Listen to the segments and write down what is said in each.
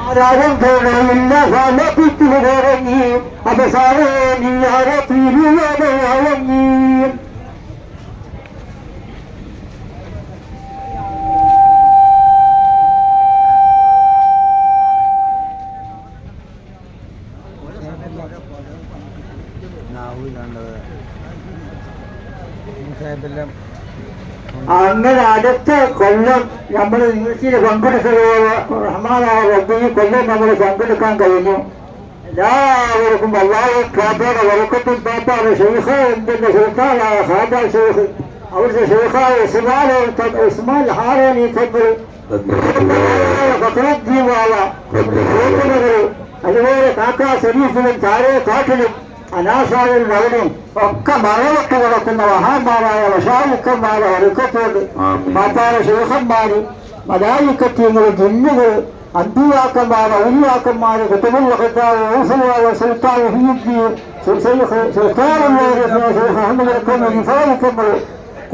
ആരാരം പോലെയില്ല സമപ്പിച്ചിറങ്ങി അവസാനേ നീ ആരെ തിരിയാതെ അഴങ്ങി. അങ്ങനെ അടുത്ത കൊല്ലം നമ്മൾ യൂണിവേഴ്സിറ്റിയിൽ പങ്കെടുക്കുക റഹ്മാനായ റബ്ബിന് കൊല്ലം നമ്മൾ പങ്കെടുക്കാൻ കഴിഞ്ഞു. എല്ലാവർക്കും അല്ലാഹു കാബയുടെ വറക്കത്തും പാപ്പാണ് ഷെയ്ഖ് എന്തിന്റെ സുൽത്താനായ ഖാജ ഷെയ്ഖ് അവിടുത്തെ ഷെയ്ഖായ ഇസ്മാൽ ഹാറേനി തങ്ങൾ ഫഖറുദ്ദീൻ അതുപോലെ കാക്കാ ശരീഫിലും താരേ കാട്ടിലും അനാസാരിൽ മകനും ഒക്കെ മറവിട്ട് കിടക്കുന്ന മഹാന്മാരായ വശാലിക്കന്മാരെ ഒരുക്കത്തോട് മാതാര ശേഖന്മാര് മലായിക്കത്യങ്ങൾ ജിന്നുകൾ അന്തിയാക്കന്മാർ ഔലിയാക്കന്മാര് കുത്തുബുൽ ഖത്താബ് സുൽത്താൻ നിഫാലിക്കന്മാർ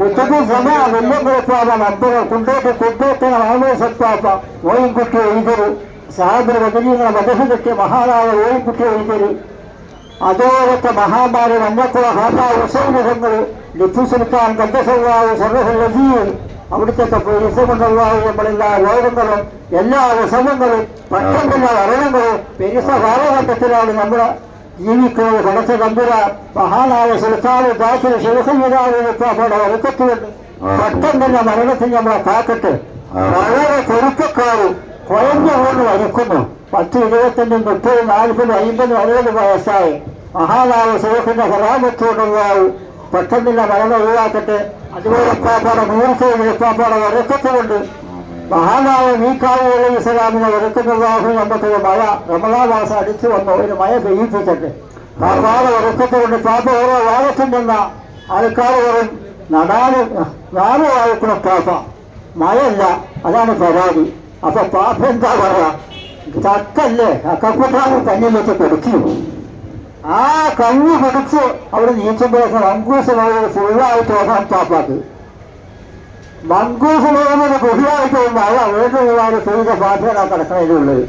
കുത്തുബു സമാ വെല്ലംകുളപ്പാപ്പ നമ്പർ കുണ്ടോട്ടന ആമോസപ്പാപ്പ ഓയിൻകുട്ടി എഴുതരു സാഹിബ് വദനീങ്ങളെ മദഹ് കിട്ടിയ മഹാനായ ഓയിൻകുട്ടി എഴുതരു അതോടൊക്കെ മഹാമാരി നമ്മക്കുള്ള ഹാജാ ഹുസൈനുകൾ ലിഫു സുൽത്താൻ ഖദ്ദസല്ലാഹു സർറഹുൽ അസീസ് അവിടുത്തെ പെരിസകൊണ്ടുള്ളാഹു നമ്മളെല്ലാ രോഗങ്ങളും എല്ലാ വിഷമങ്ങളും പെട്ടെന്നുള്ള മരണങ്ങളും പെരിസ കാലഘട്ടത്തിലാണ് നമ്മൾ ജീവിക്കുന്നത്. കടച്ച തമ്പുര മഹാനായ സുൽത്താൻ ദാഖിൽ ശേഖയുടെ ഒരുക്കത്തിലുണ്ട്. പെട്ടെന്നുള്ള മരണത്തിന് നമ്മളെ കാക്കട്ടെ. വളരെ ചെറുപ്പക്കാരും കുഴഞ്ഞു കൊണ്ട് വരക്കുന്നു. 10, 25, 30, 40, 50, 60 വയസ്സായി മഹാനായ ശേഖന്റെ കലാമത്തോടുള്ളാവും പെട്ടെന്നുള്ള മരണം ഒഴിവാക്കട്ടെ. അതുപോലെ പാപ്പാടെ മൂർച്ചയുടെ പാപ്പാടെ ഒരുക്കത്തുകൊണ്ട് മഹാനായ മീക്കായി അലൈഹി സ്വലാമിനെ ഒരുക്കുന്നുള്ളാഹു നമുക്ക് മഴ റമളാൻ മാസം അടിച്ചു വന്നു ഒരു മഴ പെയ്യിപ്പിച്ചിട്ട് പാപ്പാടെ ഒരുക്കത്തുകൊണ്ട് പാപ്പ ഓരോ വാഴത്തും വന്ന ആൾക്കാർ പറയും നാടുവായിക്കുന്ന പാപ്പ മഴയല്ല, അതാണ് പരാതി. അപ്പൊ പാപ്പ എന്താ പറയാ, ചക്കല്ലേ അക്കക്കുട്ടാണ് കഞ്ഞിൽ വെച്ച് കൊടുക്കും. ആ കഞ്ഞി പിടിച്ച് അവിടെ നീച്ചുമ്പോഴേക്ക് മങ്കൂസ് ലോകം ഫുള്ളായിട്ട് വരാൻ പാപ്പാക്ക്. മങ്കൂസ് ലോകം ഫുള്ളായിട്ട് മഴ വേണ്ടുന്നതാണ് ചെയ്ത പാഠന കിടക്കുന്നതിനുള്ളത്.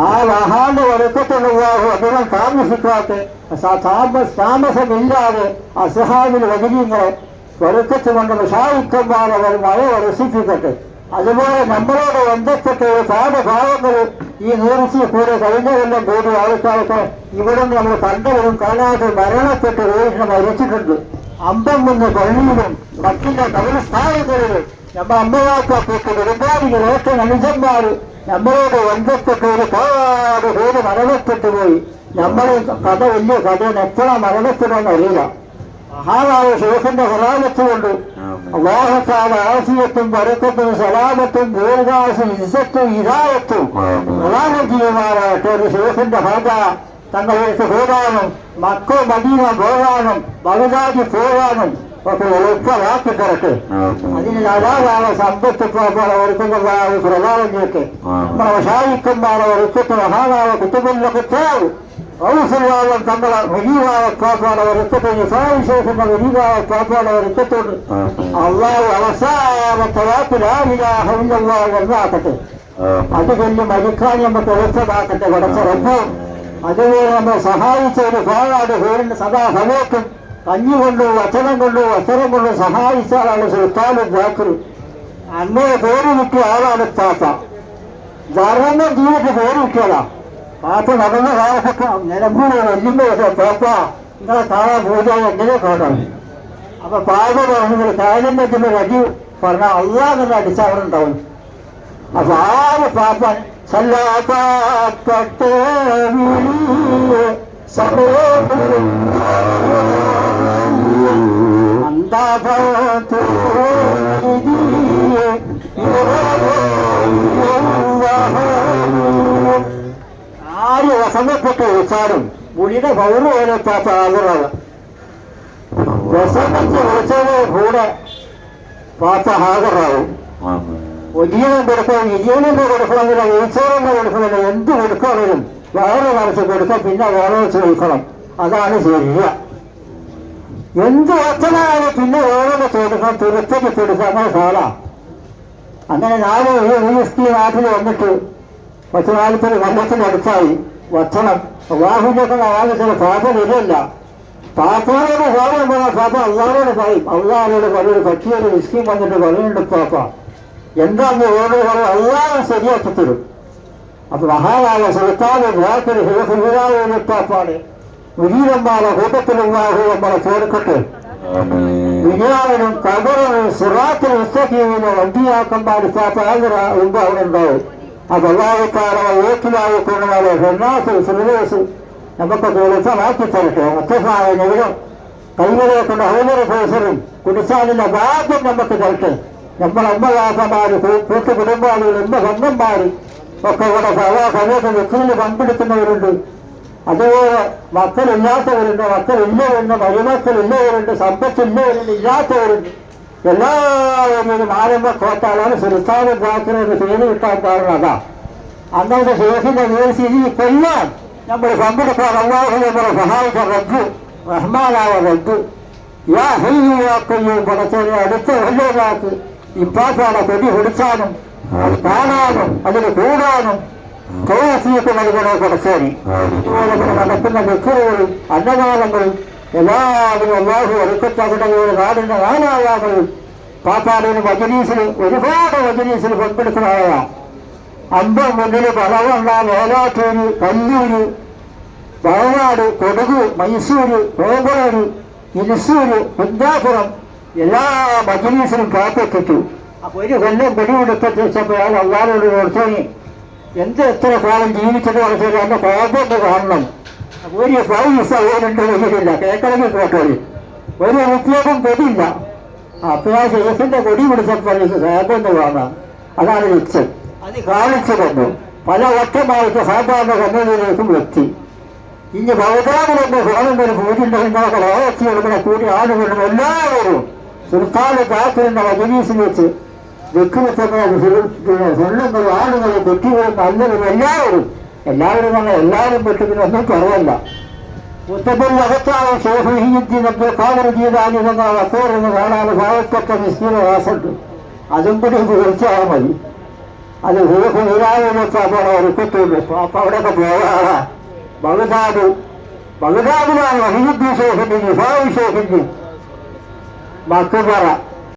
ആ മഹാന്റെ ഒരുക്കത്തിലുള്ള അദ്ദേഹം താമസിക്കാത്ത താമസമില്ലാതെ അസഹാബിൽ വചനങ്ങളെ ഒരുക്കത്ത് കൊണ്ട് ഷായിക്കന്മാരെ അവർ മഴ രസിപ്പിക്കട്ടെ. അതുപോലെ നമ്മളോട് ബന്ധപ്പെട്ട പാഠഭാഗങ്ങൾ ഈ നേരിച്ച് കൂടെ കഴിഞ്ഞ കൊല്ലം കൂടി ആൾക്കാർക്ക് ഇവിടെ നമ്മൾ കണ്ടവരും കാണാതെ മരണപ്പെട്ട് വീടിനെ മരിച്ചിട്ടുണ്ട്. അമ്പംകുന്ന് പള്ളിയിലും മറ്റിന്റെ കബരസ്ഥാനങ്ങളിലും നമ്മൾ അമ്മയാക്കപ്പെട്ട് ഒരുപാട് ഏറ്റവും അനുജന്മാർ നമ്മളോട് ബന്ധപ്പെട്ട് ഒരുപാട് പേര് മരണപ്പെട്ടു പോയി. നമ്മൾ കഥ വലിയ കഥയാണ്, എപ്പോഴാണ് മരണപ്പെടാൻ അറിയില്ല. മഹാനായ ശേഖന്റെ സലാമത്തുകൊണ്ട് അല്ലാഹുതആല ആഫിയത്തും ബറക്കത്തും സലാമത്തും ദീർഘായുസ്സും ഇസ്സത്തും ഹിദായത്തും പ്രദാനം ചെയ്യുമാറാകട്ടെ. ഒരു ശേഖന്റെ ഹാജ തങ്ങൾക്ക് പോകാനും മക്ക മദീന പോകാനും ബഗ്ദാദ് പോകാനും ഒക്കെ എളുപ്പമാക്കി തരട്ടെ. അതിന് ധാരാളം സമ്പത്ത് ഒരുക്കുന്നതായ പ്രധാനം ചെയ്യട്ടെ. നമ്മളെ ഷായിക്കന്മാരെ ഒരുക്കത്ത് മഹാനായ കുത്തുബുൽ ഖത്താബ് ഔസുല്ലാഹു തങ്ങളെ വലിയവായ പാപ്പാടെ ഒരുക്കത്തെ നിസാവിശേഷങ്ങൾ വലിയവായ പാപ്പാടെ ഒരുക്കത്തോട് അള്ളാഹു അവസാനത്തെ വാക്കിൽ ലാ ഇലാഹ ഇല്ലല്ലാഹ് എന്നാക്കട്ടെ. അത് ചൊല്ലി മരിക്കാൻ നമുക്ക് എളുപ്പമാക്കട്ടെ പടച്ച റബ്ബ്. അതുപോലെ നമ്മളെ സഹായിച്ച ഒരു പാടാട് പേരിന്റെ സദാ സമയത്തും കഞ്ഞി കൊണ്ടും വചനം കൊണ്ടും വസ്ത്രം കൊണ്ടും സഹായിച്ച ആളാണ് സുൽത്താനും ജാക്കറും. അന്നേ പേര് കിട്ടിയ ആളാണ് പാപ്പ. ധർമ്മം ജീവിതത്തിൽ പേര് കിട്ടിയതാ പാപ്പ. നടന്ന കാലത്തൊക്കെ നിലമ്പൂര് വെല്ലുമ്പോൾ പാപ്പ നിങ്ങളെ കാണാൻ പൂജ എങ്ങനെ കാണാം. അപ്പൊ പാപ്പ നിങ്ങൾ കാര്യം പറ്റുന്ന വഴി പറഞ്ഞാൽ അള്ളാഹ് അടിച്ചാൽ അവിടെ ഉണ്ടാവും. അപ്പൊ ആര് പാപ്പ സല്ലാത്തേ ആര് വസന്തപ്പെട്ട് വിളിച്ചാലും മുടിയുടെ പൗറ് പോലെ പാപ്പ ആകുന്നത്. വസന്തത്ത് വിളിച്ചത് കൂടെ പാപ്പ ഹാജറാവും. ഒരിയനും കൊടുക്കണം, ഇരിയനും കൊടുക്കണമെങ്കിൽ ഉത്സവം കൊടുക്കണമെങ്കിൽ എന്ത് കൊടുക്കണമെങ്കിലും വേറെ മനസ്സ് കൊടുക്കാം, പിന്നെ വേറെ വെച്ച് കൊടുക്കണം. അതാണ് ശരിയ. എന്ത് വച്ചനാണ് പിന്നെ വേറെ കൊടുക്കണം, തിരുത്തക്ക് കൊടുക്കുക. അങ്ങനെ സാധാ അങ്ങനെ നാല് നാട്ടിൽ വന്നിട്ട് 10-40 കൊല്ലത്തിനടുത്തായി വച്ചണം അള്ളാഹുവിനൊക്കെ അയാൾക്ക് ചില പ്രാർത്ഥനയില്ല. പാപ്പാനോട് കാര്യം പറഞ്ഞാൽ പാപ്പ അള്ളാഹോട് പറയും. അള്ളാഹോട് പറയൊരു കട്ടിയൊരു വിസ്കിയും വന്നിട്ട് പറയുന്നുണ്ട് പാപ്പ എന്താന്ന് ഓരോ പറയും അള്ളാഹ് ശരിയാക്കി തരും. അപ്പൊ മഹാനായ സുൽത്താൻ ാപ്പാണ് മുരീരന്മാരെ കൂട്ടത്തിലുള്ളാഹു നമ്മളെ ചേർക്കട്ടെ. വിജയാനും കബറിനും സിറാത്തിനും മുസ്തഖീമിനെ വണ്ടിയാക്കന്മാർ മുമ്പ് അവിടെ ഉണ്ടാവും. അത് അള്ളാഹുക്കാരെ ഏറ്റിലായി കൊണ്ടുപോലെ ഫെർണാസ് സിറിലേസ് നമുക്കൊക്കെ എളുപ്പമാക്കി തരട്ടെ. മുത്തഫായ നഗരം കൈകളെ കൊണ്ട് ഹൈലറി ഫേസറും കുടിച്ചാലിന്റെ ഭാഗ്യം നമുക്ക് തരട്ടെ. നമ്മളെ അമ്മദാസന്മാര് കൂട്ടു കുടുംബാളികൾ സ്വന്തന്മാര് ഒക്കെ ഇവിടെ സമയത്ത് വ്യക്തിയിൽ പങ്കെടുക്കുന്നവരുണ്ട്. അതുപോലെ മക്കളില്ലാത്തവരുണ്ട്, മക്കളില്ലവരുണ്ട്, മരുമക്കളില്ലവരുണ്ട്, സമ്പത്തില്ലവരുണ്ട്, ഇല്ലാത്തവരുണ്ട്. എല്ലാവരും ആരംഭ കോട്ടാലാണ് സുൽത്താനും ജാക്കിനൊരു പേര് കിട്ടാൻ കാരണം അതാ. അന്നത്തെ ശേഷിന്റെ വീഴ്ച കൊല്ലാൻ നമ്മൾ പങ്കെടുക്കാൻ അള്ളാഹു നമ്മളെ സഹായിച്ച റബ്ബ് റഹ്മാനായ റബ്ബ് യാ ഹയ്യു യാ ഖയ്യൂം പടച്ചവനെ അടുത്ത വല്ലതാക്ക് ഇപ്പാസാണ് കൊടി പിടിച്ചാനും അത് കാണാനും അതിന് കൂടാനും തോഫീക്ക് നൽകണേ പടച്ചവനെ. അതുപോലെ നടക്കുന്ന വ്യക്തികളും അന്നദാനങ്ങളും എല്ലാവരും അള്ളാഹു ഒരുക്കത്തകടകളുടെ നാടിന്റെ നാനായാമലും പാപ്പാടിന് മജ്‌ലിസിൽ ഒരുപാട് മജ്‌ലിസിൽ പങ്കെടുക്കുന്നതായ അമ്പം മുന്നിൽ പളവണ്ണ മേലാറ്റൂര് കല്ലൂര് വയനാട് കൊടക് മൈസൂര് കോങ്കോട് ഇൻസൂര് കുഞ്ചാപുരം എല്ലാ മജ്‌ലിസിലും കാത്തിട്ടു. അപ്പൊ ഒരു കൊല്ലം വെടിവെടുത്തിട്ട് വെച്ചപ്പോൾ അയാൾ അള്ളാഹുവോട് ഓർത്തോനി എത്ര കാലം ജീവിച്ചത് പറഞ്ഞാൽ എന്റെ കോപം കാണണം. ഒരു പൈസ പോലുണ്ട് വലിയില്ല കേക്കണമെങ്കിൽ കേട്ടോളി ഒരു ഉദ്യോഗം കൊടിയില്ല. അപ്പൊ ആ ശേഷന്റെ കൊടി പിടിച്ചപ്പോൾ കോപം കാണാം. അതാണ് ലക്ഷ്യം. അത് കാണിച്ചു തന്നു. പല വട്ടമായിട്ട് സാധാരണ കണ്ണൂരിലേക്കും എത്തി. ഇനി ഭൗതാവിലെന്റെ ഫോണിന്റെ പൂജയുണ്ടെങ്കിൽ ലോകത്തിയുടെ കൂടി ആളുകളും എല്ലാവരും സുൽത്താൻ കാത്തിരുന്ന മജ്‌ലിസിൽ വെച്ച് സ്വർണ്ണങ്ങളും ആളുകളും കുട്ടികളും നല്ലവരും എല്ലാവരും പറഞ്ഞാൽ എല്ലാവരും പെട്ടതിനൊന്നും കുറവല്ല. മുത്തബിൽ അകത്തായ ഷേഖുദ്ദീൻ അബ്ദുൽ ഖാദിർ ജീലാനി എന്ന വക്കോറെന്ന് കാണാൻ ഭാവപ്പെട്ട നിശ്ചിതവാസുണ്ട്. അതും കൂടി തീർച്ചയായും മതി. അത് ഹൂഫിലായിട്ടാണ് ഒരുക്കത്തുള്ളൂ. അപ്പൊ അവിടെയൊക്കെ പോകാറാ. ബഗ്ദാദിലാണ് വഹീദ്ദീൻ ഷേഖിന്റെ നിഫായി ഷേഖിന്റെ മക്ബറ.